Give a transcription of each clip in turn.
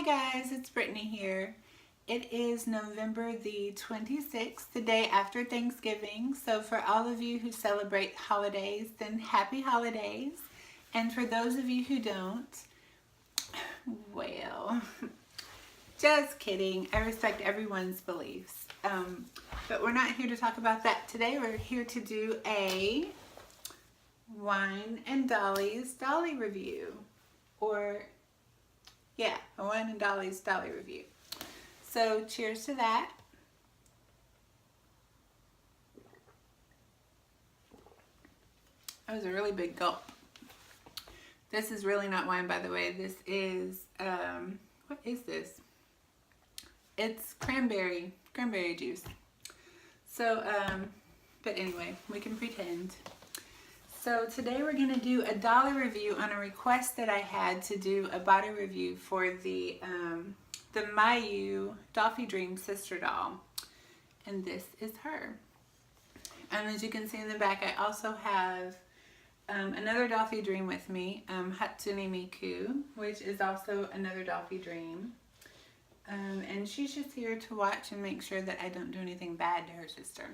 Hi guys, it's Brittany here. It is November the 26th, the day after Thanksgiving. So for all of you who celebrate holidays, then happy holidays. And for those of you who don't, well, just kidding. I respect everyone's beliefs. But we're not here to talk about that today. We're here to do a Wine and Dolly's Dolly review. Yeah, a Wine and Dolly's Dolly review. So cheers to that. That was a really big gulp. This is really not wine, by the way. This is, what is this? It's cranberry juice. So, but anyway, we can pretend. So today we're going to do a Dolly review on a request that I had to do a body review for the Mayu Dollfie Dream sister doll. And this is her. And as you can see in the back, I also have another Dollfie Dream with me, Hatsune Miku, which is also another Dollfie Dream. And she's just here to watch and make sure that I don't do anything bad to her sister.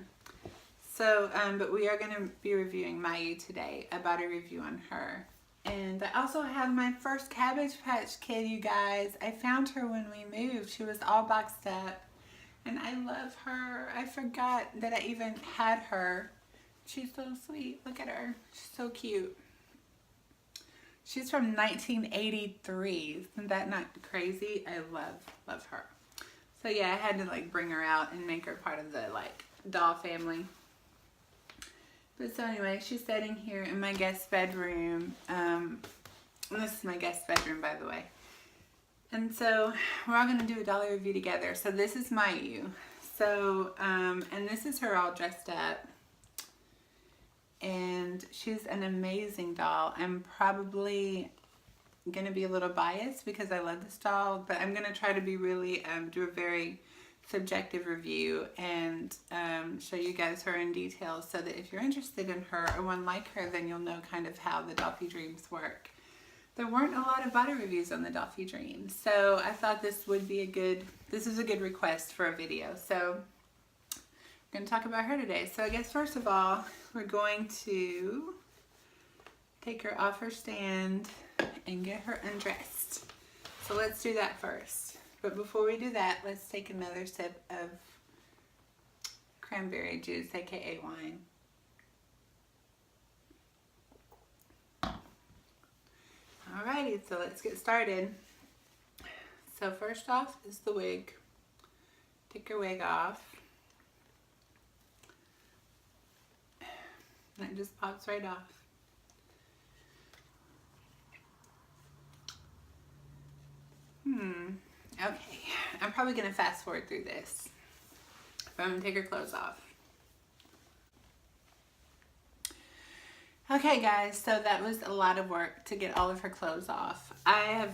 So, but we are going to be reviewing Mayu today, a body review on her. And I also have my first Cabbage Patch Kid, you guys. I found her when we moved. She was all boxed up. And I love her. I forgot that I even had her. She's so sweet. Look at her. She's so cute. She's from 1983. Isn't that not crazy? I love her. So yeah, I had to like bring her out and make her part of the like doll family. But so anyway, she's sitting here in my guest bedroom. This is my guest bedroom, by the way. And so we're all going to do a Dolly review together. So this is Mayu. So, and this is her all dressed up. And she's an amazing doll. I'm probably going to be a little biased because I love this doll. But I'm going to try to be really, do a very subjective review and show you guys her in detail so that if you're interested in her or one like her, then you'll know kind of how the Dollfie Dreams work. There weren't a lot of body reviews on the Dollfie Dreams, so I thought this would be this is a good request for a video. So we're going to talk about her today. So I guess first of all, we're going to take her off her stand and get her undressed. So let's do that first. But before we do that, let's take another sip of cranberry juice, aka wine. Alrighty, so let's get started. So first off is the wig. Take your wig off. And it just pops right off. Okay, I'm probably going to fast forward through this. But I'm going to take her clothes off. Okay guys, so that was a lot of work to get all of her clothes off. I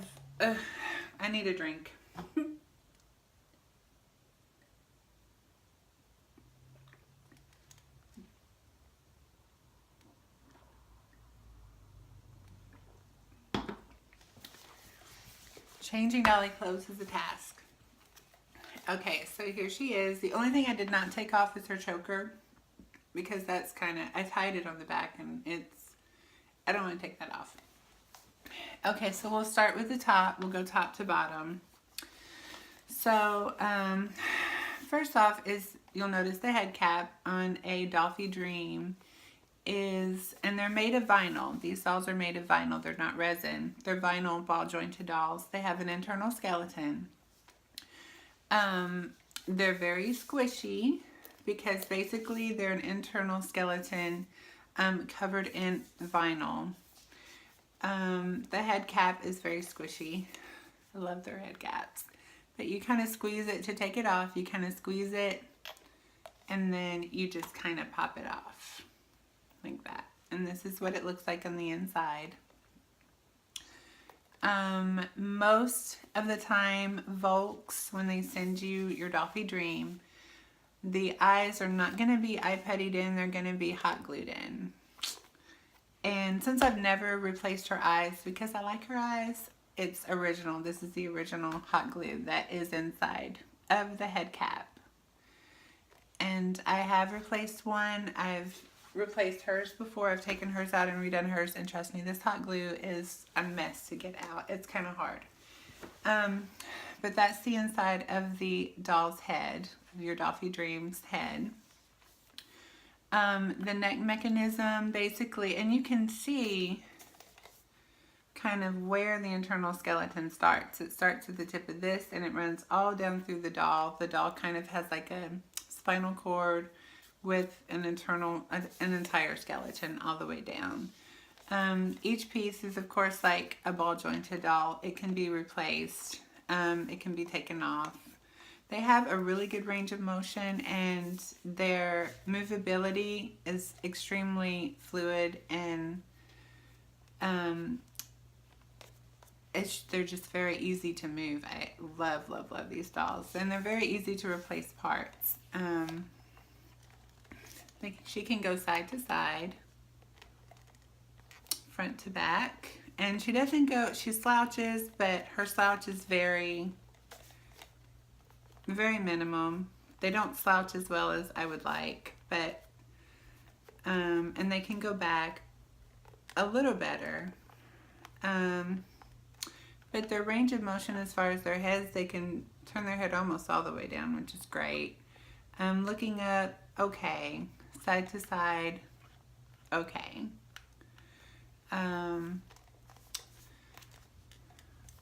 need a drink. Changing Dolly clothes is a task. Okay, so here she is. The only thing I did not take off is her choker because that's kind of, I tied it on the back and I don't want to take that off. Okay, so we'll start with the top. We'll go top to bottom. So, first off is, you'll notice the head cap on a Dollfie Dream and they're made of vinyl. These dolls are made of vinyl. They're not resin. They're vinyl ball jointed dolls. They have an internal skeleton. They're very squishy because basically they're an internal skeleton covered in vinyl. The head cap is very squishy. I love their head caps. But you kind of squeeze it to take it off. You kind of squeeze it and then you just kind of pop it off. Like that. And this is what it looks like on the inside. Most of the time, Volks, when they send you your Dollfie Dream, the eyes are not going to be eye puttied in, they're going to be hot glued in. And since I've never replaced her eyes, because I like her eyes, it's original. This is the original hot glue that is inside of the head cap. And I have replaced one. I've replaced hers before. I've taken hers out and redone hers, and trust me, this hot glue is a mess to get out. It's kind of hard. But that's the inside of the doll's head, of your Dollfie Dreams head. The neck mechanism, basically, and you can see kind of where the internal skeleton starts. It starts at the tip of this, and it runs all down through the doll. The doll kind of has like a spinal cord with an entire skeleton all the way down. Each piece is, of course, like a ball jointed doll. It can be replaced. It can be taken off. They have a really good range of motion, and their movability is extremely fluid, and they're just very easy to move. I love, love, love these dolls, and they're very easy to replace parts. She can go side to side, front to back, and she doesn't go, she slouches, but her slouch is very, very minimum. They don't slouch as well as I would like, but, and they can go back a little better. But their range of motion as far as their heads, they can turn their head almost all the way down, which is great. Looking up, okay. Side to side, okay.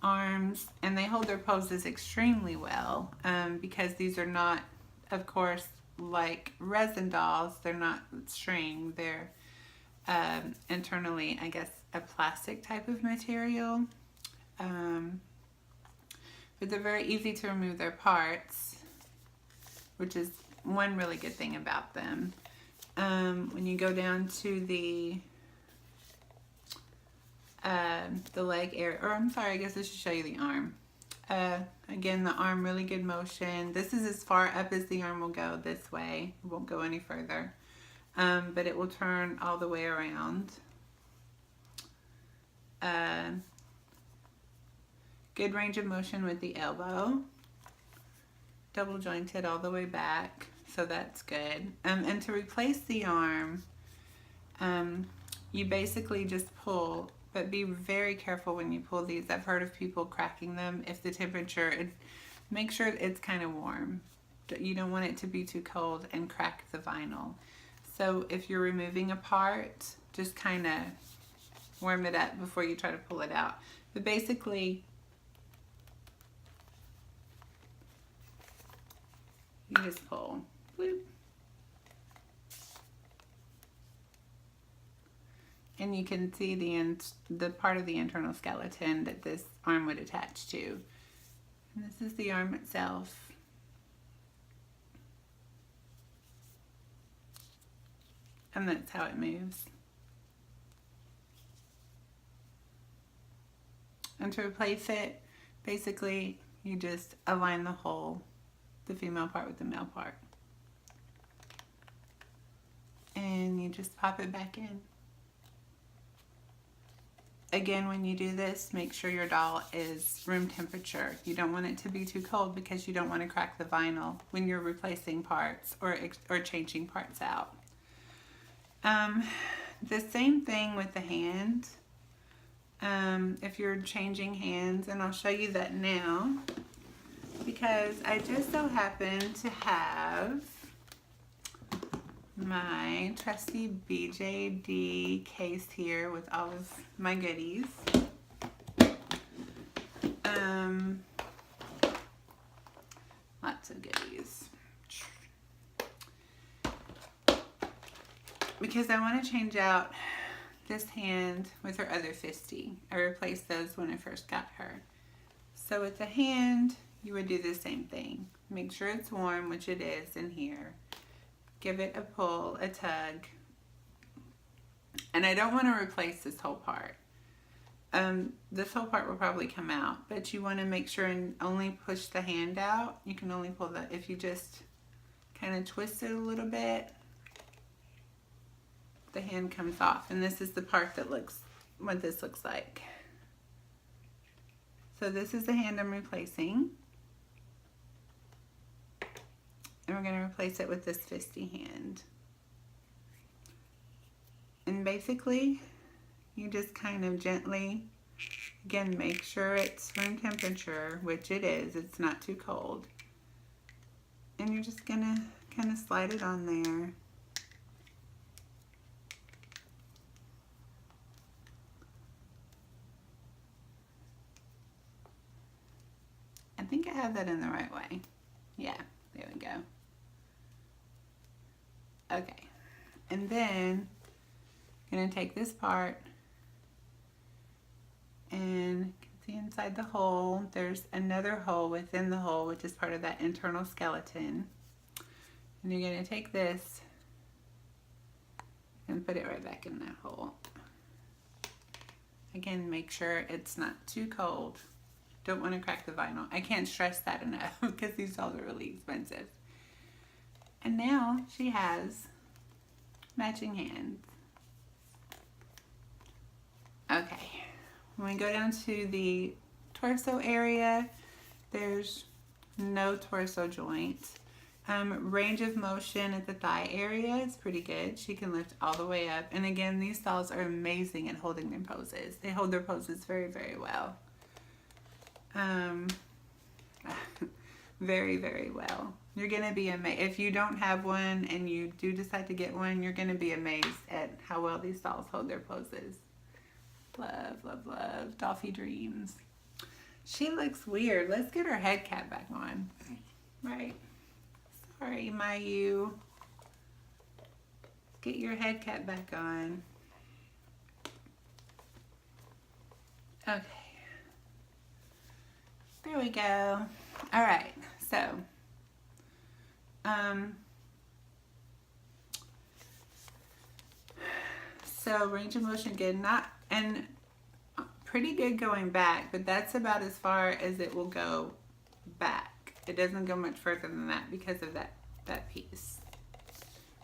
Arms, and they hold their poses extremely well, because these are not, of course, like resin dolls. They're not string. They're internally, I guess, a plastic type of material. But they're very easy to remove their parts, which is one really good thing about them. When you go down to the leg area, or I'm sorry, I guess I should show you the arm. Again, the arm, really good motion. This is as far up as the arm will go this way. It won't go any further. But it will turn all the way around. Good range of motion with the elbow. Double jointed all the way back, so that's good. And to replace the arm, you basically just pull, but be very careful when you pull these. I've heard of people cracking them. If the temperature, make sure it's kind of warm. You don't want it to be too cold and crack the vinyl. So if you're removing a part, just kind of warm it up before you try to pull it out. But basically, you just pull. Bloop. And you can see the part of the internal skeleton that this arm would attach to. And this is the arm itself. And that's how it moves. And to replace it, basically, you just align the whole, the female part with the male part. And you just pop it back in. Again, when you do this, make sure your doll is room temperature. You don't want it to be too cold because you don't want to crack the vinyl when you're replacing parts or changing parts out. The same thing with the hand. If you're changing hands, and I'll show you that now because I just so happen to have my trusty BJD case here with all of my goodies. Lots of goodies. Because I want to change out this hand with her other fisty. I replaced those when I first got her. So with the hand, you would do the same thing. Make sure it's warm, which it is in here. Give it a pull, a tug. And I don't want to replace this whole part. This whole part will probably come out, but you want to make sure and only push the hand out. You can only pull that if you just kind of twist it a little bit. The hand comes off, and this is the part that looks what this looks like. So this is the hand I'm replacing. And we're going to replace it with this fisty hand. And basically, you just kind of gently, again, make sure it's room temperature, which it is. It's not too cold. And you're just going to kind of slide it on there. I think I have that in the right way. Yeah, there we go. Okay, and then I'm going to take this part and you can see inside the hole, there's another hole within the hole, which is part of that internal skeleton. And you're going to take this and put it right back in that hole. Again, make sure it's not too cold. Don't want to crack the vinyl. I can't stress that enough because these dolls are really expensive. And now she has matching hands. Okay, when we go down to the torso area, there's no torso joint. Range of motion at the thigh area is pretty good. She can lift all the way up. And again, these dolls are amazing at holding their poses. They hold their poses very, very well. Very, very well. You're going to be amazed. If you don't have one and you do decide to get one, you're going to be amazed at how well these dolls hold their poses. Love, love, love. Dollfie dreams. She looks weird. Let's get her head cap back on. Right. Sorry, Mayu. Get your head cap back on. Okay. There we go. All right. So range of motion again, and pretty good going back, but that's about as far as it will go back. It doesn't go much further than that because of that piece.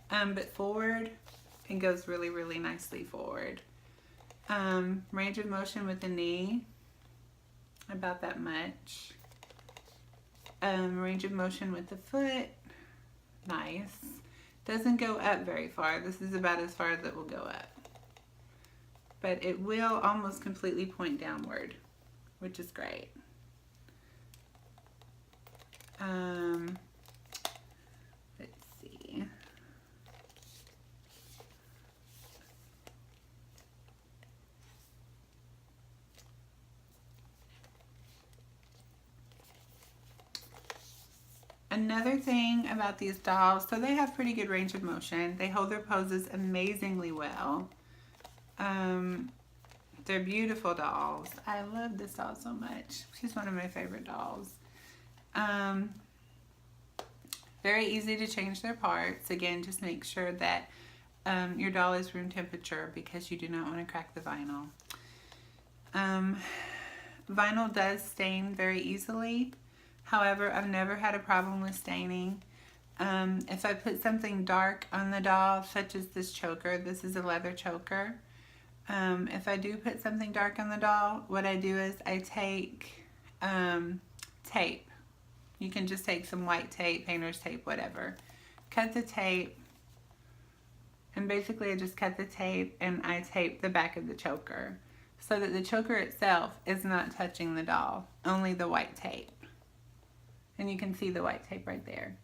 But forward, it goes really, really nicely forward. Range of motion with the knee, about that much. Range of motion with the foot, nice. Doesn't go up very far. This is about as far as it will go up. But it will almost completely point downward, which is great. Let's see. Another thing about these dolls, so they have pretty good range of motion. They hold their poses amazingly well. They're beautiful dolls. I love this doll so much. She's one of my favorite dolls. Very easy to change their parts. Again, just make sure that your doll is room temperature because you do not want to crack the vinyl. Vinyl does stain very easily. However, I've never had a problem with staining. If I put something dark on the doll, such as this choker, this is a leather choker. If I do put something dark on the doll, what I do is I take tape. You can just take some white tape, painter's tape, whatever. Cut the tape, and basically I just cut the tape and I tape the back of the choker so that the choker itself is not touching the doll, only the white tape. And you can see the white tape right there.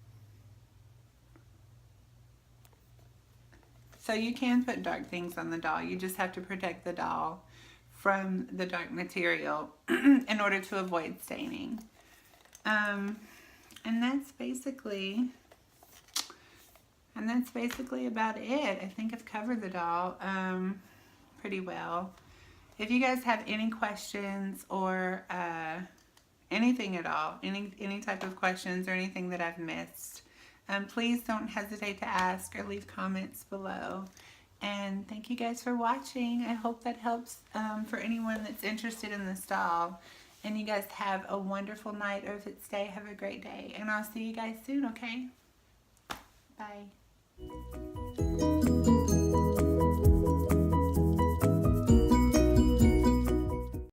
So you can put dark things on the doll. You just have to protect the doll from the dark material in order to avoid staining. And that's basically about it. I think I've covered the doll pretty well. If you guys have any questions or anything at all, any type of questions or anything that I've missed, please don't hesitate to ask or leave comments below. And thank you guys for watching. I hope that helps for anyone that's interested in this doll. And you guys have a wonderful night, or if it's day, have a great day. And I'll see you guys soon, okay? Bye.